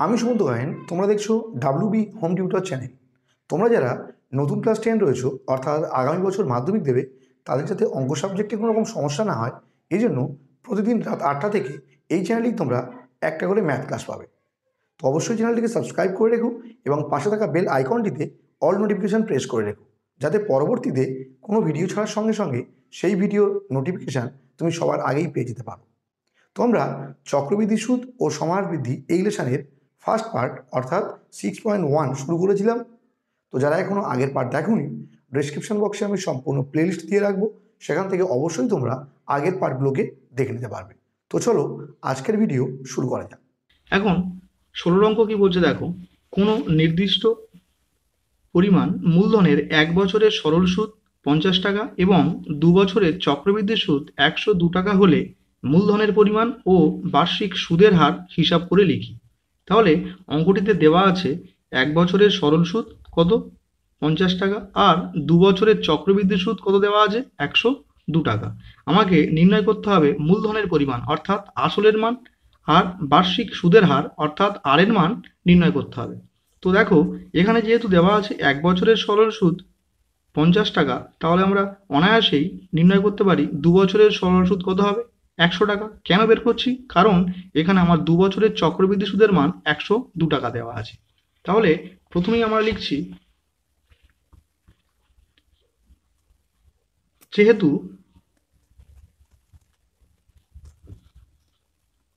আমি সুমন্ত গায়েন, তোমরা দেখছো ডাব্লিউবি হোম টিউটর চ্যানেল। তোমরা যারা নতুন ক্লাস 10 রয়েছো, অর্থাৎ আগামী বছর মাধ্যমিক দেবে, তাদের যাতে অঙ্ক সাবজেক্টে কোনো রকম সমস্যা না হয়, এই জন্য প্রতিদিন রাত 8টা থেকে এই চ্যানেলেই তোমরা একটা করে ম্যাথ ক্লাস পাবে। তো অবশ্যই চ্যানেলটিকে সাবস্ক্রাইব করে রেখো এবং পাশে থাকা বেল আইকনটিতে অল নোটিফিকেশান প্রেস করে রেখো, যাতে পরবর্তীতে কোনো ভিডিও ছাড়ার সঙ্গে সঙ্গে সেই ভিডিওর নোটিফিকেশান তুমি সবার আগেই পেয়ে যেতে পারো। তো আমরা চক্রবৃদ্ধি সুদ ও সমাহার বৃদ্ধি এই লেসনের ফার্স্ট পার্ট অর্থাৎ 6.1 শুরু করেছিলাম। তো যারা এখনও আগের পার্ট দেখোনি, ডেসক্রিপশন বক্সে আমি সম্পূর্ণ প্লেলিস্ট দিয়ে রাখবো, সেখান থেকে অবশ্যই তোমরা আগের পার্টগুলোকে দেখে নিতে পারবে। তো চলো আজকের ভিডিও শুরু করা যাক। এখন 16 অঙ্ক কি বলছে দেখো, কোনো নির্দিষ্ট পরিমাণ মূলধনের 1 বছরের সরল সুদ 50 টাকা এবং 2 বছরের চক্রবৃদ্ধি সুদ 102 টাকা হলে মূলধনের পরিমাণ ও বার্ষিক সুদের হার হিসাব করে লিখি। তাহলে অঙ্কটিতে দেওয়া আছে 1 বছরের সরল সুদ কত, 50 টাকা, আর 2 বছরের চক্রবৃদ্ধি সুদ কত দেওয়া আছে, 102 টাকা। আমাকে নির্ণয় করতে হবে মূলধনের পরিমাণ অর্থাৎ আসলের মান, আর বার্ষিক সুদের হার অর্থাৎ আর এর মান নির্ণয় করতে হবে। তো দেখো, এখানে যেহেতু দেওয়া আছে 1 বছরের সরল সুদ 50 টাকা, তাহলে আমরা অনায়াসেই নির্ণয় করতে পারি 2 বছরের সরল সুদ কত হবে, 100 টাকা। কেন বের করছি? কারণ এখানে আমার 2 বছরের চক্রবৃদ্ধি সুদের মান 102 টাকা দেওয়া আছে। তাহলে প্রথমেই আমরা লিখছি, যেহেতু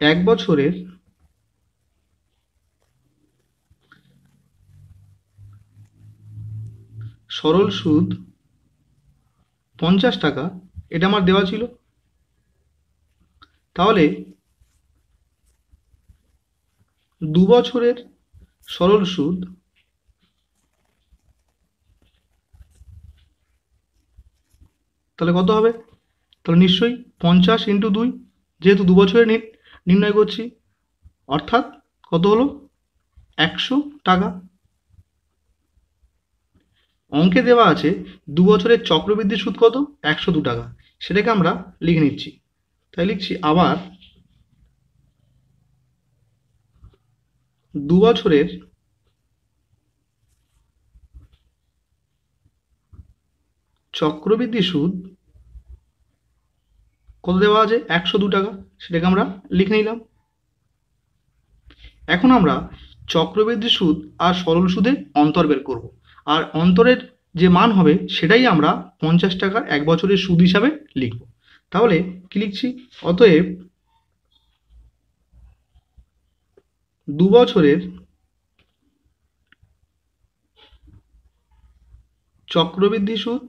1 বছরের সরল সুদ 50 টাকা, এটা আমার দেওয়া ছিল, তাহলে 2 বছরের সরল সুদ তাহলে কত হবে? তাহলে নিশ্চয়ই 50 ইন্টু 2, যেহেতু 2 বছরের নির্ণয় করছি, অর্থাৎ কত হলো, 100 টাকা। অঙ্কে দেওয়া আছে 2 বছরের চক্রবৃদ্ধি সুদ কত, 102 টাকা, সেটাকে আমরা লিখে নিচ্ছি। তাই লিখছি আবার 2 বছরের চক্রবৃদ্ধি সুদ কত দেওয়া আছে, 102 টাকা, সেটাকে আমরা লিখে নিলাম। এখন আমরা চক্রবৃদ্ধি সুদ আর সরল সুদের অন্তর বের করব, আর অন্তরের যে মান হবে সেটাই আমরা 50 টাকার 1 বছরের সুদ হিসাবে লিখব। তাহলে কি লিখছি, অতএব 2 বছরের চক্রবৃদ্ধি সুদ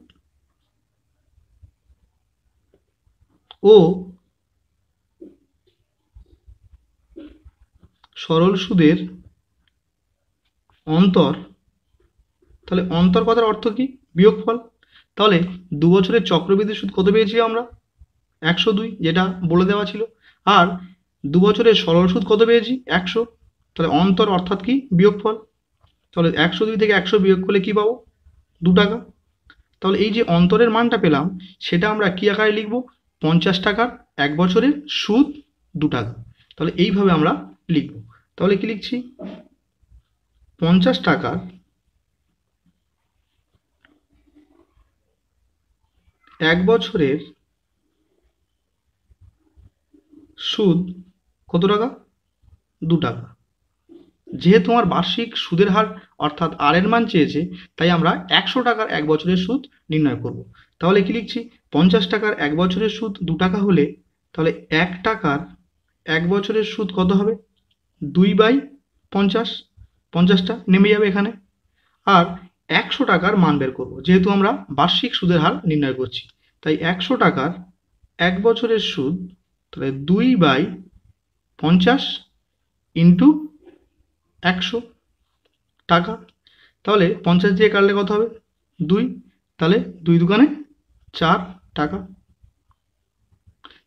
ও সরল সুদের অন্তর। তাহলে অন্তর কথার অর্থ কি, বিয়োগফল। তাহলে 2 বছরের চক্রবৃদ্ধি সুদ কত পেয়েছি আমরা, 102, যেটা বলে দেওয়া ছিল, আর 2 বছরের সরল সুদ কত পেয়েছি, 100। তাহলে অন্তর অর্থাৎ কি, বিয়োগফল। তাহলে 102 থেকে 100 বিয়োগ করলে কি পাবো, 2 টাকা। তাহলে এই যে অন্তরের মানটা পেলাম, সেটা আমরা কি আকারে লিখব, 50 টাকার 1 বছরের সুদ 2 টাকা। তাহলে এইভাবে আমরা লিখব। তাহলে কি লিখছি, 50 টাকার 1 বছরের সুদ কত টাকা, 2 টাকা। যেহেতু আমার বার্ষিক সুদের হার অর্থাৎ আর এর মান চেয়েছে, তাই আমরা 100 টাকার 1 বছরের সুদ নির্ণয় করব। তাহলে কি লিখছি, 50 টাকার 1 বছরের সুদ 2 টাকা হলে, তাহলে 1 টাকার 1 বছরের সুদ কত হবে, 2/50, 50টা নেমে যাবে এখানে। আর 100 টাকার মান বের করব, যেহেতু আমরা বার্ষিক সুদের হার নির্ণয় করছি, তাই 100 টাকার 1 বছরের সুদ, তাহলে 2/50 ইন্টু 100 টাকা। তাহলে 50 দিয়ে কাটলে কত হবে, 2, তাহলে 2 দুগুণে 4 টাকা।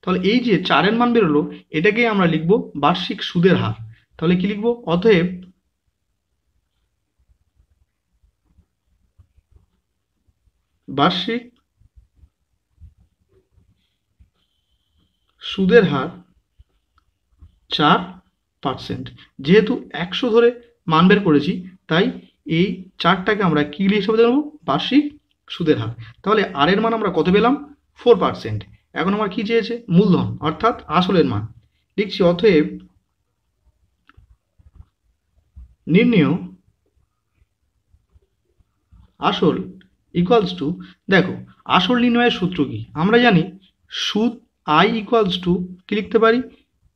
তাহলে এই যে 4-এর মান বেরোলো, এটাকেই আমরা লিখব বার্ষিক সুদের হার। তাহলে কি লিখব, অতএব বার্ষিক সুদের হার 4 পার্সেন্ট। যেহেতু 100 ধরে মান বের করেছি, তাই এই 4টাকে আমরা কি হিসেবে দেবো? বার্ষিক সুদের হার। তাহলে আর এর মান আমরা কত পেলাম? 4%। এখন আমার কি চেয়েছে? মূলধন অর্থাৎ আসলের মান। লিখছি অতএব নির্ণেয় আসল ইকুয়ালস টু, দেখো আসল নির্ণয়ের সূত্র কি? আমরা জানি সুদ আই ইকুয়ালস টু কি লিখতে পারি?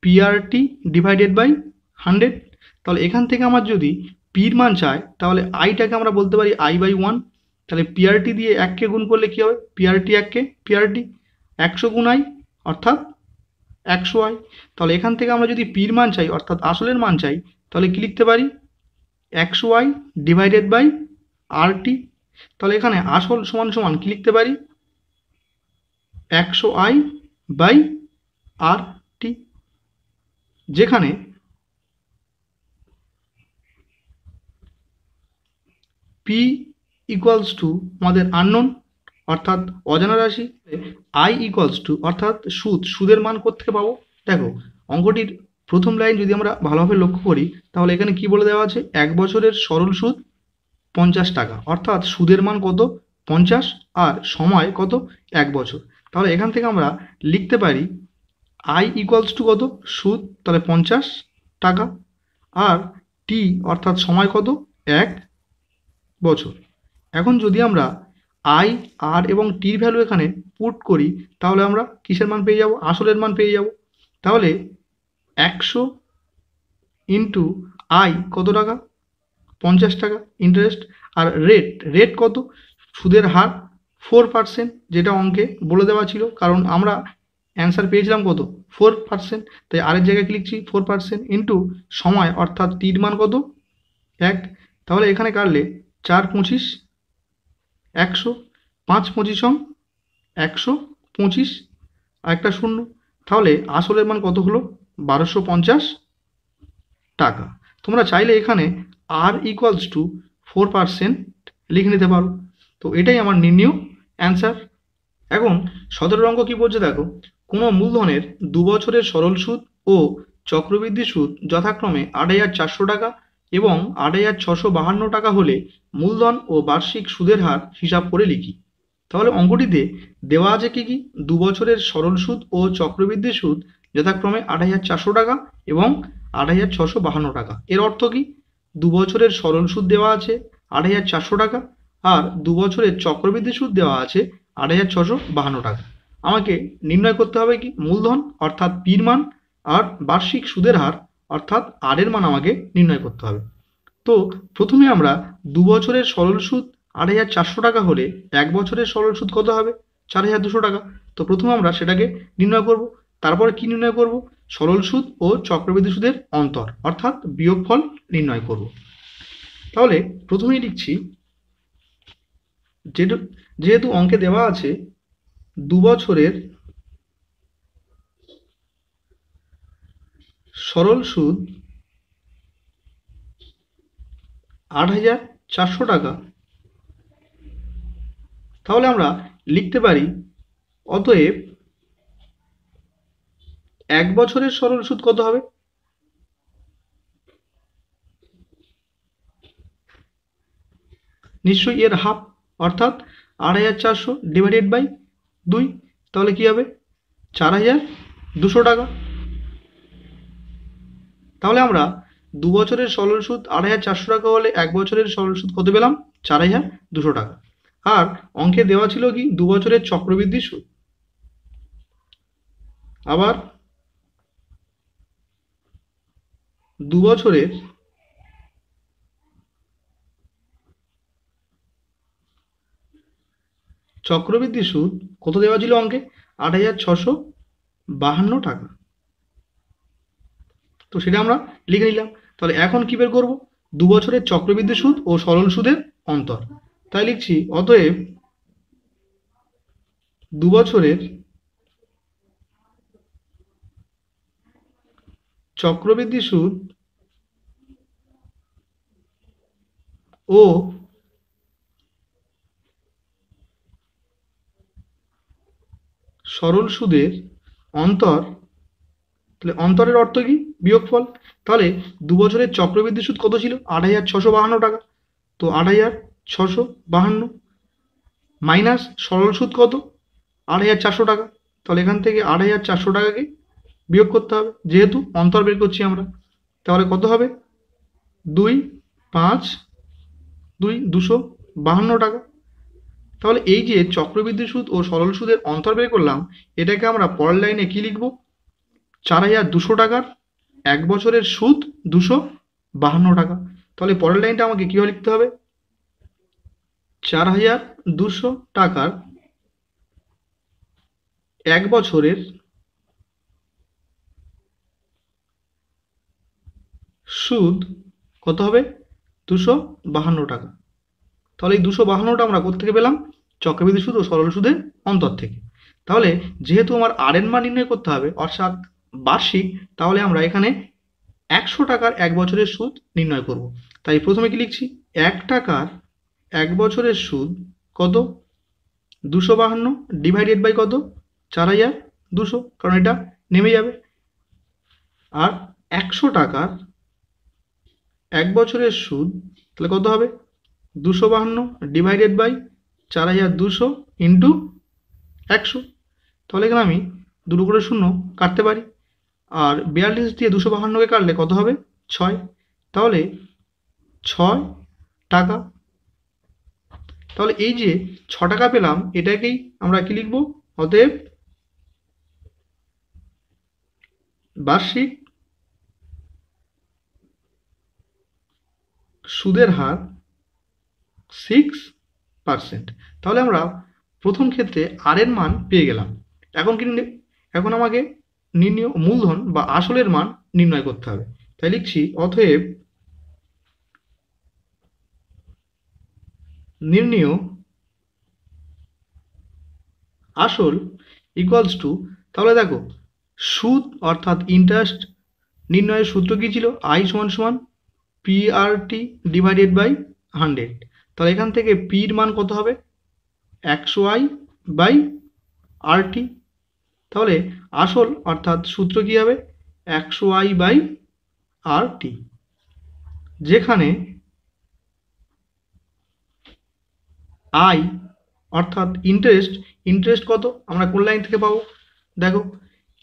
PRT divided by 100। তাহলে এখান থেকে আমার যদি পির মান চায়, তাহলে আইটাকে আমরা বলতে পারি আই বাই 1। তাহলে পিআরটি দিয়ে 1কে গুণ করলে কি হবে? পিআরটি 1কে পিআরটি 100 গুণ আই অর্থাৎ 100 আই। তাহলে এখান থেকে আমরা যদি পির মান চাই অর্থাৎ আসলের মান চাই, তাহলে কি লিখতে পারি? 100 আই ডিভাইডেড বাই আরটি। তাহলে এখানে আসল সমান সমান কি লিখতে পারি? 100 আই বাই আর টি, যেখানে পি ইকুয়ালস টু আমাদের আননোন অর্থাৎ অজানা রাশি, আই ইকুয়ালস টু অর্থাৎ সুদের মান কোত্থেকে পাবো? দেখো অঙ্কটির প্রথম লাইন যদি আমরা ভালোভাবে লক্ষ্য করি, তাহলে এখানে কি বলে দেওয়া আছে? 1 বছরের সরল সুদ 50 টাকা, অর্থাৎ সুদের মান কত? 50, আর সময় কত? 1 বছর। তাহলে এখান থেকে আমরা লিখতে পারি আই ইকুয়ালস টু কত? সুদ, তাহলে 50 টাকা, আর টি অর্থাৎ সময় কত? 1 বছর। এখন যদি আমরা আই, আর এবং টির ভ্যালু এখানে পুট করি, তাহলে আমরা কিসের মান পেয়ে যাব? আসলের মান পেয়ে যাব। তাহলে 100 ইন্টু আই কত টাকা? 50 টাকা ইন্টারেস্ট। আর রেট কত? সুদের হার 4%, যেটা অঙ্কে বলে দেওয়া ছিল, কারণ আমরা অ্যান্সার পেয়েছিলাম কত? 4%। তাই আরের জায়গায় কি লিখছি? 4% ইন্টু সময় অর্থাৎ টির মান কত? 1। তাহলে এখানে কাটলে 4 25 100, 5 25 125, আর একটা শূন্য। তাহলে আসলের মান কত হলো? 1250 টাকা। তোমরা চাইলে এখানে আর ইকুয়ালস টু 4% লিখে নিতে পারো। তো এটাই আমার নির্ণেয় অ্যান্সার। এখন 17 অঙ্ক কি বলছে দেখো, কোনো মূলধনের 2 বছরের সরল সুদ ও চক্রবৃদ্ধি সুদ যথাক্রমে 8,400 টাকা এবং 8,652 টাকা হলে মূলধন ও বার্ষিক সুদের হার হিসাব করে লিখি। তাহলে অঙ্কটিতে দেওয়া আছে কি কি? 2 বছরের সরল সুদ ও চক্রবৃদ্ধি সুদ যথাক্রমে 8,400 টাকা এবং 8,652 টাকা। এর অর্থ কি? 2 বছরের সরল সুদ দেওয়া আছে 8,400 টাকা, আর 2 বছরের চক্রবৃদ্ধি সুদ দেওয়া আছে 8,652 টাকা। আমাকে নির্ণয় করতে হবে কি? মূলধন অর্থাৎ পির মান, আর বার্ষিক সুদের হার অর্থাৎ আর এর মান আমাকে নির্ণয় করতে হবে। তো প্রথমে আমরা 2 বছরের সরল সুদ 8,400 টাকা হলে 1 বছরের সরল সুদ কত হবে? 4,200 টাকা। তো প্রথমে আমরা সেটাকে নির্ণয় করব। তারপরে কি নির্ণয় করব? সরল সুদ ও চক্রবৃদ্ধি সুদের অন্তর অর্থাৎ বিয়োগফল নির্ণয় করব। তাহলে প্রথমেই লিখছি, যেহেতু অঙ্কে দেওয়া আছে 2 বছরের সরল সুদ 8,400 টাকা, তাহলে আমরা লিখতে পারি অতএব 1 বছরের সরল সুদ কত হবে? নিশ্চয়ই এর হাফ, অর্থাৎ 8,400 ডিভাইডেড বাই 2, তাহলে কি হবে? 4,200 টাকা। তাহলে আমরা 2 বছরের সরল সুদ 8,400 টাকা হলে 1 বছরের সরল সুদ কত পেলাম? 4,200 টাকা। আর অঙ্কে দেওয়া ছিল কি? 2 বছরের চক্রবৃদ্ধি সুদ। আবার 2 বছরের চক্রবৃদ্ধি সুদ কত দেওয়া ছিল অঙ্কে? 8,652 টাকা। তো সেটা আমরা লিখে নিলাম। তাহলে এখন কি বের করব? 2 বছরের চক্রবৃদ্ধি সুদ ও সরল সুদের অন্তর। তাই লিখছি অতএব 2 বছরের চক্রবৃদ্ধি সুদ ও সরল সুদের অন্তর। তাহলে অন্তরের অর্থ কি? বিয়োগফল। তাহলে 2 বছরের চক্রবৃদ্ধি সুদ কত ছিল? 8,652 টাকা। তো 8,652 মাইনাস সরল সুদ কত? 8,400 টাকা। তাহলে এখান থেকে 8,400 টাকাকে বিয়োগ করতে হবে, যেহেতু অন্তর বের করছি আমরা। তাহলে কত হবে? 2 5 2 252 টাকা। তাহলে এই যে চক্রবৃদ্ধি সুদ ও সরল সুদের অন্তর বের করলাম, এটাকে আমরা পরের লাইনে কি লিখব? 4,200 টাকার 1 বছরের সুদ 252 টাকা। তাহলে পরের লাইনটা আমাকে কীভাবে লিখতে হবে? 4,200 টাকার 1 বছরের সুদ কত হবে? 252 টাকা। তাহলে এই 252টা আমরা কোত্থেকে পেলাম? চক্রবৃদ্ধি সুদ ও সরল সুদের অন্তর থেকে। তাহলে যেহেতু আমার আর এর মান নির্ণয় করতে হবে, অর্থাৎ বার্ষিক, তাহলে আমরা এখানে 100 টাকার 1 বছরের সুদ নির্ণয় করব। তাই প্রথমে কি লিখছি? 1 টাকার 1 বছরের সুদ কত? 252 ডিভাইডেড বাই কত? 4,200, কারণ এটা নেমে যাবে। আর 100 টাকার 1 বছরের সুদ তাহলে কত হবে? 252 ডিভাইডেড বাই 4,200 ইন্টু 100। তাহলে এখানে আমি দুটো করে শূন্য কাটতে পারি, আর 42 দিয়ে 252কে কাটলে কত হবে? 6। তাহলে 6 টাকা। তাহলে এই যে 6 টাকা পেলাম, এটাকেই আমরা কি লিখব? অতএব বার্ষিক সুদের হার 6%। তাহলে আমরা প্রথম ক্ষেত্রে আর এর মান পেয়ে গেলাম। এখন আমাকে নির্ণয় মূলধন বা আসলের মান নির্ণয় করতে হবে। তাই লিখছি অতএব নির্ণয় আসল ইকুয়ালস টু, তাহলে দেখো সুদ অর্থাৎ ইন্টারেস্ট নির্ণয়ের সূত্র কি ছিল? আই সমান সমান PRT ডিভাইডেড বাই 100। তাহলে এখান থেকে পির মান কত হবে? 100I by RT। তাহলে আসল অর্থাৎ সূত্র কি হবে? 100I বাই RT, যেখানে আই অর্থাৎ ইন্টারেস্ট কত আমরা কোন লাইন থেকে পাবো? দেখো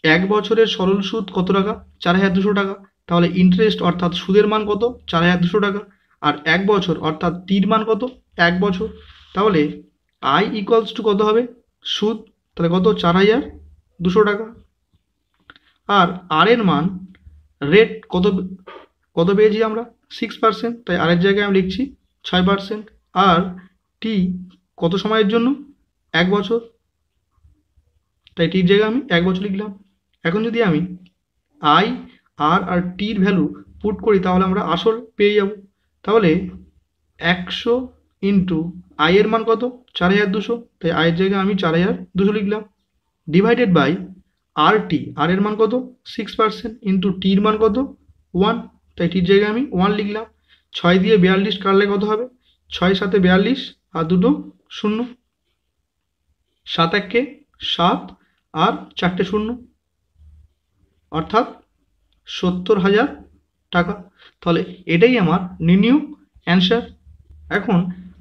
1 বছরের সরল সুদ কত টাকা? 4,200 টাকা। তাহলে ইন্টারেস্ট অর্থাৎ সুদের মান কত? 4,200 টাকা। আর 1 বছর অর্থাৎ টির মান কত? 1 বছর। তাহলে আই ইকুয়ালস টু কত হবে? সুদ, তাহলে কত? 4,200 টাকা। আর আর এর মান রেট কত পেয়েছি আমরা? 6%। তাই আর এর জায়গায় আমি লিখছি 6%। আর টি কত সময়ের জন্য? 1 বছর। তাই টির জায়গায় আমি 1 বছর লিখলাম। এখন যদি আমি আই আর টির ভ্যালু পুট করি, তাহলে আমরা আসল পেয়ে যাব। তাহলে 100 ইন্টু আই এর মান কত? 4,200। তাই আয়ের জায়গায় আমি 4,200 লিখলাম, ডিভাইডেড বাই আর এর মান কত? 6% ইন্টু টির মান কত? 1। তাই টির জায়গায় আমি 1 লিখলাম। 6 দিয়ে 42 কাটলে কত হবে? 6 7 42 আর দুটো শূন্য, 7 1 7 আর 4টে শূন্য, অর্থাৎ 70,000 টাকা। তাহলে এটাই আমার নির্ণয় অ্যান্সার। এখন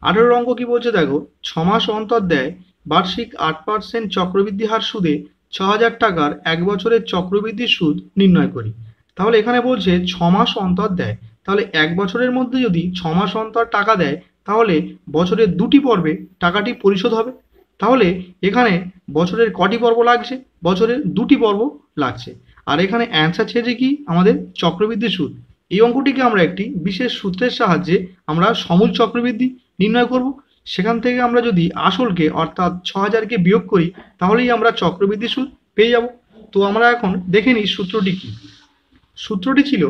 18 অঙ্ক কি বলছে দেখো, 6 মাস অন্তর দেয় বার্ষিক 8% চক্রবৃদ্ধি হার সুদে 6,000 টাকার 1 বছরের চক্রবৃদ্ধি সুদ নির্ণয় করি। তাহলে এখানে বলছে 6 মাস অন্তর দেয়, তাহলে 1 বছরের মধ্যে যদি 6 মাস অন্তর টাকা দেয়, তাহলে বছরের 2টি পর্বে টাকাটি পরিশোধ হবে। তাহলে এখানে বছরের কটি পর্ব লাগছে? বছরের 2টি পর্ব লাগছে। আর এখানে অ্যান্সার চেয়েছে কি? আমাদের চক্রবৃদ্ধি সুদ। এই অঙ্কটিকে আমরা একটি বিশেষ সূত্রের সাহায্যে আমরা সমূল চক্রবৃদ্ধি নির্ণয় করব। সেখান থেকে আমরা যদি আসলকে অর্থাৎ 6,000কে বিয়োগ করি, তাহলেই আমরা চক্রবৃদ্ধি সুদ পেয়ে যাব। তো আমরা এখন দেখে নিই সূত্রটি কি। সূত্রটি ছিল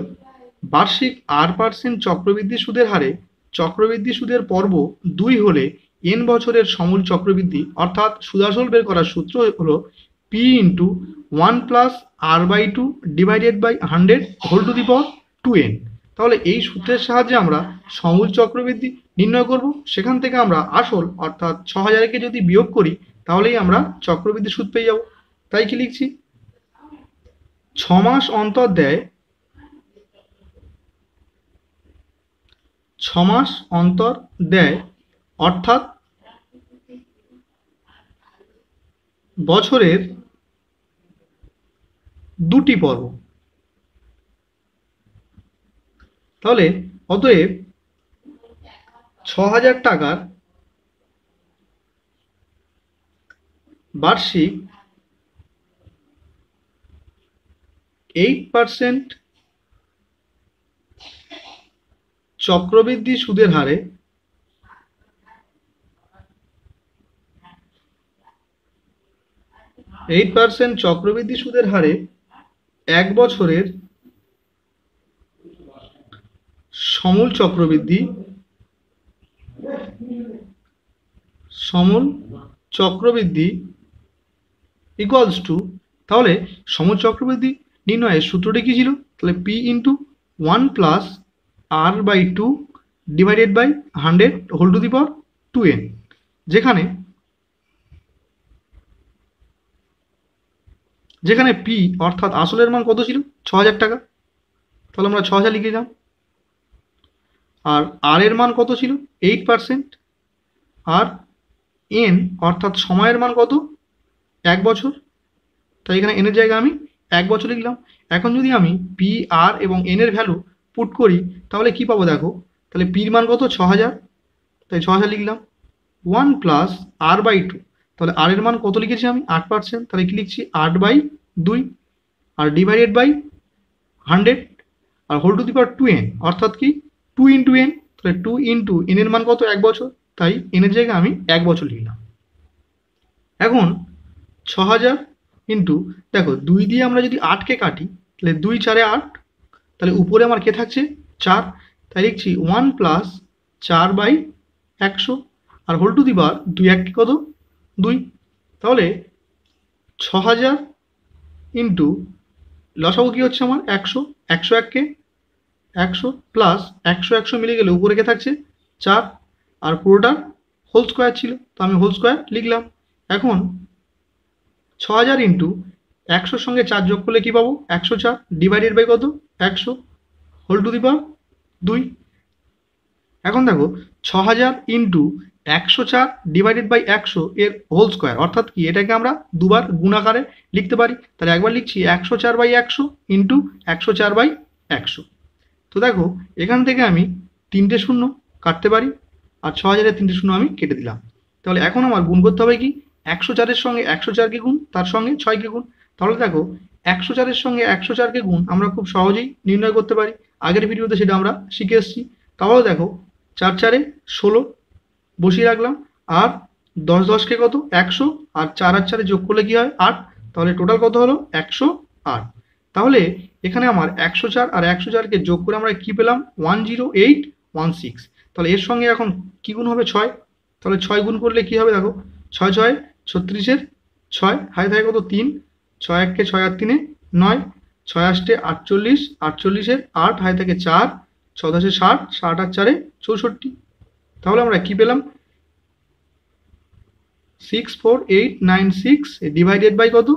বার্ষিক R% চক্রবৃদ্ধি সুদের হারে চক্রবৃদ্ধি সুদের পর্ব 2 হলে n বছরের সমূল চক্রবৃদ্ধি, অর্থাৎ সুদাসল বের করার সূত্র হলো P into 1 plus R/2 divided by 100 whole to the power 2n। তাহলে এই সূত্রের সাহায্যে আমরা সমূল চক্রবৃদ্ধি নির্ণয় করব। সেখান থেকে আমরা আসল অর্থাৎ 6,000কে যদি বিয়োগ করি, তাহলেই আমরা চক্রবৃদ্ধি সুদ পেয়ে যাব। তাই কি লিখছি? 6 মাস অন্তর দেয় 6 মাস অন্তর দেয়, অর্থাৎ বছরের 2টি পর্ব। তাহলে অতএব 6,000 টাকার বার্ষিক 8% চক্রবৃদ্ধি সুদের হারে 8% চক্রবৃদ্ধি সুদের হারে 1 বছরের সমূল চক্রবৃদ্ধি ইকুয়ালস টু, তাহলে সমূল চক্রবৃদ্ধি নির্ণয়ের সূত্রটি কি ছিল? তাহলে P into 1 plus R/2 divided by 100 whole to the power 2n, যেখানে P অর্থাৎ আসলের মান কত ছিল? 6,000 টাকা। তাহলে আমরা 6,000 লিখে দিলাম। আর আর এর মান কত ছিল? 8%। আর n অর্থাৎ সময়ের মান কত? 1 বছর। তাই এখানে n এর জায়গায় আমি 1 বছর লিখলাম। এখন যদি আমি P, R এবং n এর ভ্যালু পুট করি তাহলে কি পাবো দেখো। তাহলে P এর মান কত? 6,000। তাই 6,000 লিখলাম। 1 প্লাস R/2, তাহলে আর এর মান কত লিখেছি আমি? 8%। তাহলে কি লিখছি? 8/2 আর ডিভাইডেড বাই 100 আর whole to the power 2n, অর্থাৎ কি 2 ইন্টু n। তাহলে 2 ইন্টু n এর মান কত? 1 বছর। তাই n এর জায়গায় আমি 1 বছর লিখলাম। এখন 6,000 ইন্টু, দেখো 2 দিয়ে আমরা যদি 8কে কাটি তাহলে 2 4 8, তাহলে উপরে আমার কে থাকছে? 4। তাই লিখছি 1 প্লাস 4/100 আর হোল টু দি পাওয়ার 2 1 কত? 2। তাহলে 6,000 ইন্টু লসাগু কি হচ্ছে আমার? 100। 100 1কে 100 প্লাস 100 100 মিলে গেলে উপরে কে থাকছে? 4 আর পুরোটা হোল স্কোয়ার ছিল, তো আমি হোল স্কোয়ার লিখলাম। এখন 6,000 ইন্টু 100 সঙ্গে 4 যোগ করলে কি পাবো? 104 ডিভাইডেড বাই কত? 100 হোল টু দি পাওয়ার 2। এখন দেখো 6,000 ইন্টু 104 ডিভাইডেড বাই 100 এর হোল স্কোয়ার, অর্থাৎ কি এটাকে আমরা দুবার গুণাকারে লিখতে পারি। তাহলে একবার লিখছি 104/100 ইন্টু 104/100। তো দেখো এখান থেকে আমি 3টে শূন্য কাটতে পারি আর 6,000-এর 3টে শূন্য আমি কেটে দিলাম। তাহলে এখন আমার গুণ করতে হবে কি? 104-এর সঙ্গে 104কে গুণ, তার সঙ্গে 6কে গুণ। তাহলে দেখো 104-এর সঙ্গে 104কে গুণ আমরা খুব সহজেই নির্ণয় করতে পারি। আগের ভিডিওতে সেটা আমরা শিখে এসেছি। তাহলে দেখো 4 4 16 বসিয়ে রাখলাম, আর 10 10কে কত? 100 আর 4 আর 4 যোগ করলে কি হয়? 8। তাহলে টোটাল কত হলো? 108। তাহলে এখানে আমার 104 আর 104কে যোগ করে আমরা কি পেলাম? 10816। তাহলে এর সঙ্গে এখন কি গুণ হবে? 6। তাহলে 6 গুণ করলে কি হবে? দেখো 6 6 36-এর 6 হাই থাকে কত? 3। 6 1কে 6 আর 3-এ 9, 6 8-এ 48, 48-এর 8 হাই থাকে 4, 6 10-এ 60, 60 আর 4-এ 64। তাহলে আমরা কি পেলাম? 64896 ডিভাইডেড বাই কত?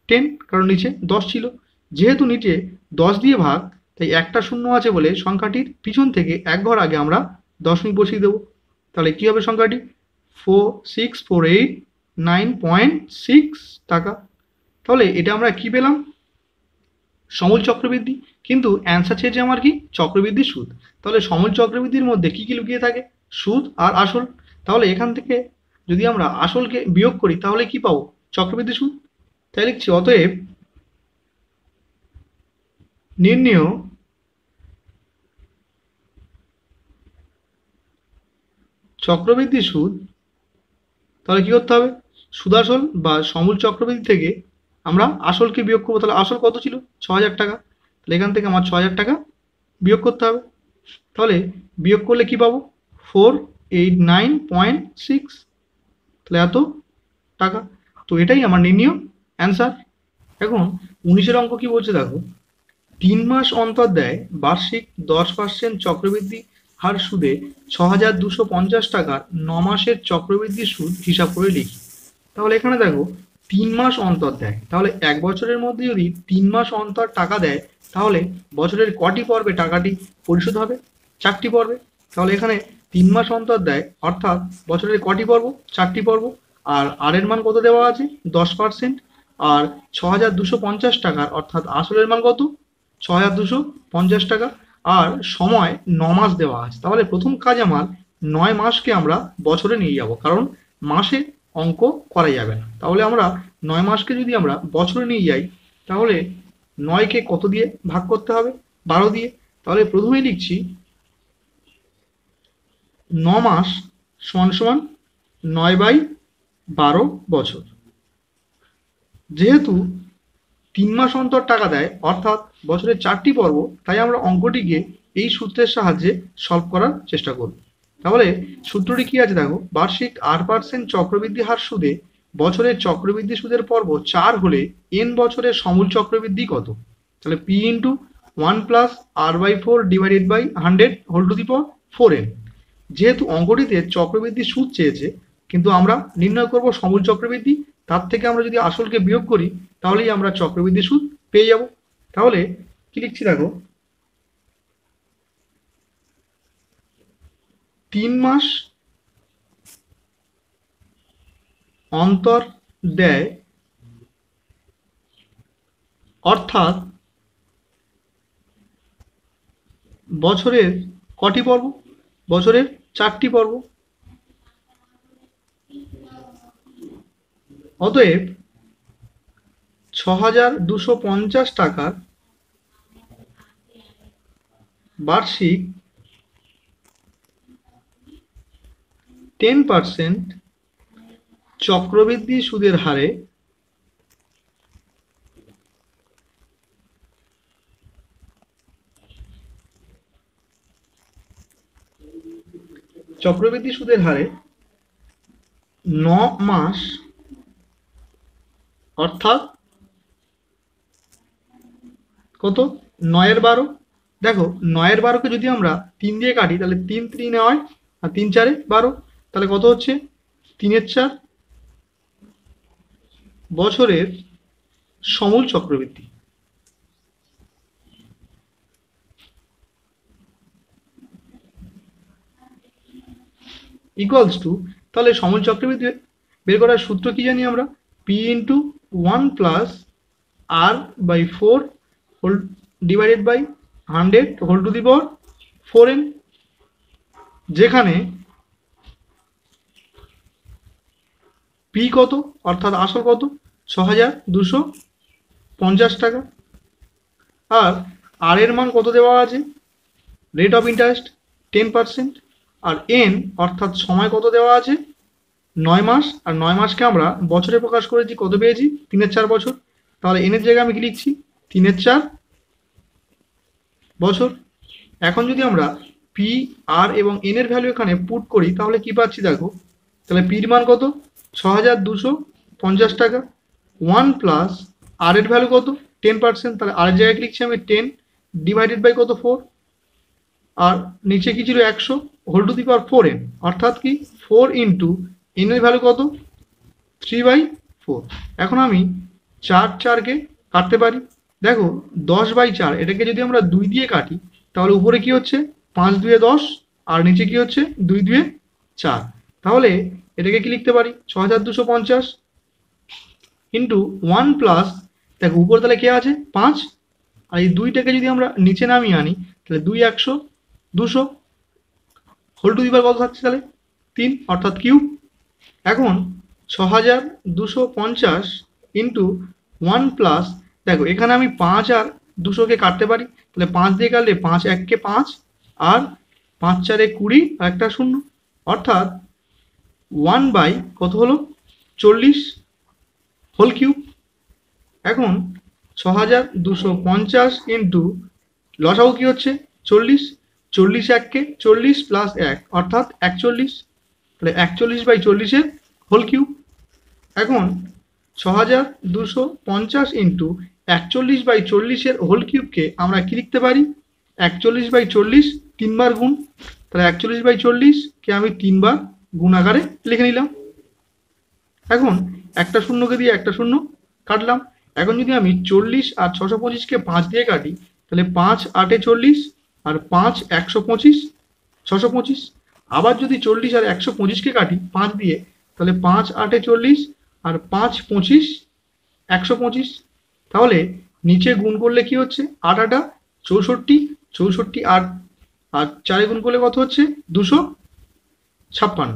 10, কারণ নিচে 10 ছিল। যেহেতু নিচে 10 দিয়ে ভাগ, তাই একটা শূন্য আছে বলে সংখ্যাটির পিছন থেকে এক ঘর আগে আমরা দশমিক বসিয়ে দেবো। তাহলে কি হবে সংখ্যাটি? 64896 টাকা। তাহলে এটা আমরা কি পেলাম? সমূল চক্রবৃদ্ধি। কিন্তু অ্যান্সার চেয়েছে আমার কি? চক্রবৃদ্ধি সুদ। তাহলে সমূল চক্রবৃদ্ধির মধ্যে কি কি লুকিয়ে থাকে? সুদ আর আসল। তাহলে এখান থেকে যদি আমরা আসলকে বিয়োগ করি তাহলে কি পাবো? চক্রবৃদ্ধি সুদ। তাই লিখছি অতএব নির্ণেয় চক্রবৃদ্ধি সুদ। তাহলে কি করতে হবে? সুদাসল বা সমূল চক্রবৃদ্ধি থেকে আমরা আসলকে বিয়োগ করবো। তাহলে আসল কত ছিল? 6,000 টাকা। তাহলে এখান থেকে আমার 6,000 টাকা বিয়োগ করতে হবে। তাহলে বিয়োগ করলে কি পাবো? 489.6। তাহলে এত টাকা। তো এটাই আমার নির্ণীয় অ্যান্সার। এখন 19-এর অঙ্ক কি বলছে দেখো। 3 মাস অন্তর দেয় বার্ষিক 10% চক্রবৃদ্ধি হার সুদে 6,250 টাকার 9 মাসের চক্রবৃদ্ধি সুদ হিসাব করে লিখি। তাহলে এখানে দেখো 3 মাস অন্তর দেয়, তাহলে 1 বছরের মধ্যে যদি 3 মাস অন্তর টাকা দেয় তাহলে বছরের কটি পর্বে টাকাটি পরিশোধ হবে? 4টি পর্বে। তাহলে এখানে 3 মাস অন্তর দেয়, অর্থাৎ বছরের কটি পর্ব? 4টি পর্ব। আর আর এর মান কত দেওয়া আছে? 10%। আর 6,250 টাকার অর্থাৎ আসলের মান কত? 6,250 টাকা। আর সময় 9 মাস দেওয়া আছে। তাহলে প্রথম কাজ আমার 9 মাসকে আমরা বছরে নিয়ে যাব, কারণ মাসে অঙ্ক করা যাবে না। তাহলে আমরা 9 মাসকে যদি আমরা বছরে নিয়ে যাই, তাহলে 9কে কত দিয়ে ভাগ করতে হবে? 12 দিয়ে। তাহলে প্রথমেই লিখছি 9 মাস সমান সমান 9/12 বছর। যেহেতু 3 মাস অন্তর টাকা দেয়, অর্থাৎ বছরের 4টি পর্ব, তাই আমরা অঙ্কটিকে এই সূত্রের সাহায্যে সলভ করার চেষ্টা করব। তাহলে সূত্রটি কি আছে দেখো, বার্ষিক 8% চক্রবৃদ্ধি হার সুদে বছরের চক্রবৃদ্ধি সুদের পর্ব 4 হলে n বছরের সমূল চক্রবৃদ্ধি কত? তাহলে p into 1 plus r/4 divided by 100 whole to the power 4n। যেহেতু অঙ্কটিতে চক্রবৃদ্ধি সুদ চেয়েছে, কিন্তু আমরা নির্ণয় করব সমূল চক্রবৃদ্ধি, তার থেকে আমরা যদি আসলকে বিয়োগ করি তাহলেই আমরা চক্রবৃদ্ধি সুদ পেয়ে যাব। তাহলে কি লিখছি দেখো, 3 মাস অন্তর দেয়, অর্থাৎ বছরের কটি পর্ব? বছরের 4টি পর্ব। অতএব 6,250 টাকার বার্ষিক 10% চক্রবৃদ্ধি সুদের হারে চক্রবৃদ্ধি সুদের হারে 9 মাস, অর্থাৎ কত? 9/12। দেখো 9/12কে যদি আমরা 3 দিয়ে কাটি, তাহলে 3 3 9 আর 3 4 12। তাহলে কত হচ্ছে? 3/4 বছরের সমূল চক্রবৃদ্ধি। ইকুয়ালস টু, তাহলে সমূল চক্রবৃদ্ধি বের করার সূত্র কি জানি আমরা? p into 1 plus r/4 whole divided by 100 whole to the power 4n, যেখানে p কত, অর্থাৎ আসল কত? 6,250 টাকা। আর আর এর মান কত দেওয়া আছে? Rate of interest 10%। আর n অর্থাৎ সময় কত দেওয়া আছে? 9 মাস। আর 9 মাসকে আমরা বছরে প্রকাশ করেছি, কত পেয়েছি? 3/4 বছর। তাহলে n এর জায়গায় আমি কি লিখছি? 3/4 বছর। এখন যদি আমরা p, r এবং n এর ভ্যালু এখানে পুট করি, তাহলে কি পাচ্ছি দেখো, তাহলে p এর মান কত? 6,250 টাকা। 1 প্লাস r এর ভ্যালু কত? 10%। তাহলে r এর জায়গায় লিখছি আমি 10 ডিভাইডেড বাই কত? 4। আর নিচে কি ছিল? 100 whole to the power 4n, অর্থাৎ কি 4 ইন্টু n এর ভ্যালু কত? 3/4। এখন আমি 4কে কাটতে পারি। দেখো 10/4, এটাকে যদি আমরা 2 দিয়ে কাটি, তাহলে উপরে কি হচ্ছে? 5 2 10, আর নিচে কি হচ্ছে? 2 2 4। তাহলে এটাকে কি লিখতে পারি? 6,250 ইন্টু 1 প্লাস, দেখো উপরে তাহলে কে আছে? 5। আর এই 2টাকে যদি আমরা নিচে নামিয়ে আনি, তাহলে 2 100 200 হোল টু দি পাওয়ার কত থাকছে? তাহলে 3, অর্থাৎ কিউব। এখন 6,250 ইন্টু 1 প্লাস, দেখো এখানে আমি 5 আর 200কে কাটতে পারি। তাহলে 5 দিয়ে কাটলে 5 1 5, আর 5 4 20 আর একটা 0, অর্থাৎ 1 বাই কত হলো? 40 হোল কিউব। এখন 6,250 ইন্টু লসাগু কি হচ্ছে? 40। 40 1 40 প্লাস 1, অর্থাৎ 41। তাহলে 41/40 হোল কিউব। এখন 6,250 ইন্টু 41/40 হোল কিউবকে আমরা কি লিখতে পারি? 41/40 3বার গুণ। তাহলে 41/40কে আমি 3বার গুণ আকারে লিখে নিলাম। এখন একটা শূন্যকে দিয়ে একটা শূন্য কাটলাম। এখন যদি আমি 40 আর 625কে 5 দিয়ে কাটি, তাহলে 5 8 40 আর 5 125 625। আবার যদি 40 আর 125কে কাটি 5 দিয়ে, তাহলে 5 8 40 আর 5 25 125। তাহলে নিচে গুণ করলে কি হচ্ছে, 8 8 64, 64 8 আর 4 গুণ করলে কত হচ্ছে, 256।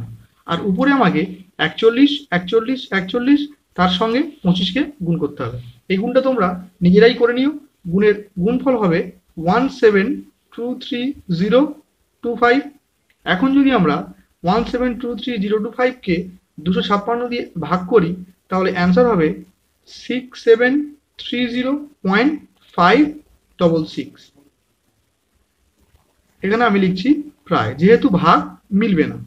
আর উপরে আমাকে 41 41 41 তার সঙ্গে 25কে গুণ করতে হবে। এই গুণটা তোমরা নিজেরাই করে নিও। গুণের গুণফল হবে 17230025। এখন যদি আমরা 17230025কে 256 দিয়ে ভাগ করি, তাহলে অ্যান্সার হবে 6730.566। এখানে আমি লিখছি প্রায়, যেহেতু ভাগ মিলবে না।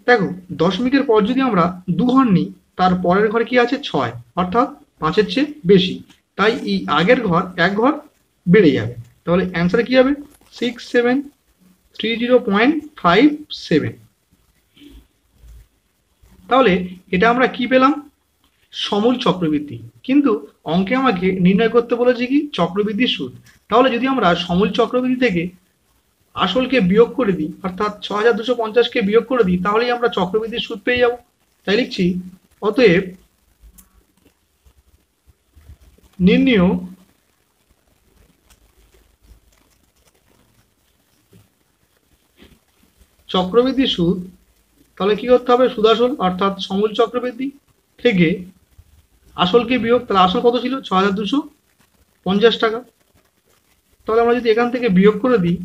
দেখো, দশমিকের পর যদি আমরা 2 ঘর নিই, তার পরের ঘরে কি আছে, 6, অর্থাৎ 5-এর চেয়ে বেশি। তাই এই আগের ঘর 1 ঘর বেড়ে যাবে। তাহলে অ্যান্সার কি হবে, 6730.57। তাহলে এটা আমরা কি পেলাম, সমূল চক্রবৃদ্ধি। কিন্তু অঙ্কে আমাকে নির্ণয় করতে বলেছে কি, চক্রবৃদ্ধির সুদ। তাহলে যদি আমরা সমূল চক্রবৃদ্ধি থেকে আসলকে বিয়োগ করে দিই, অর্থাৎ 6250কে বিয়োগ করে দিই, তাহলেই আমরা চক্রবৃদ্ধির সুদ পেয়ে যাব। তাই লিখছি, অতএব নির্ণেয় চক্রবৃদ্ধি সুদ। তাহলে কি করতে হবে, সুদাসল অর্থাৎ সমূল চক্রবৃদ্ধি থেকে আসলকে বিয়োগ, তাহলে আসল কত ছিল, 6250 টাকা। তাহলে আমরা যদি এখান থেকে বিয়োগ করে দিই,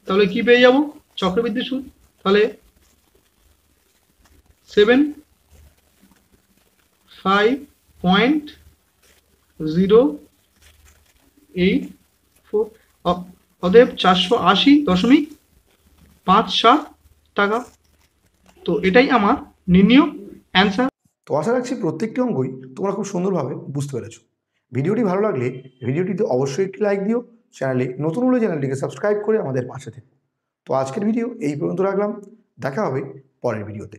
তাহলে কি পেয়ে যাব, চক্রবৃদ্ধি সুদ। তাহলে 75.084, অতএব 480.57 টাকা। তো এটাই আমার নির্ণীয় অ্যান্সার। তো আশা রাখছি প্রত্যেকটি অঙ্কই তোমরা খুব সুন্দরভাবে বুঝতে পেরেছো। ভিডিওটি ভালো লাগলে ভিডিওটিতে অবশ্যই একটি লাইক দিও, চ্যানেলে নতুন হলে চ্যানেলটিকে সাবস্ক্রাইব করে আমাদের পাশে থেকো। তো আজকের ভিডিও এই পর্যন্ত রাখলাম, দেখা হবে পরের ভিডিওতে।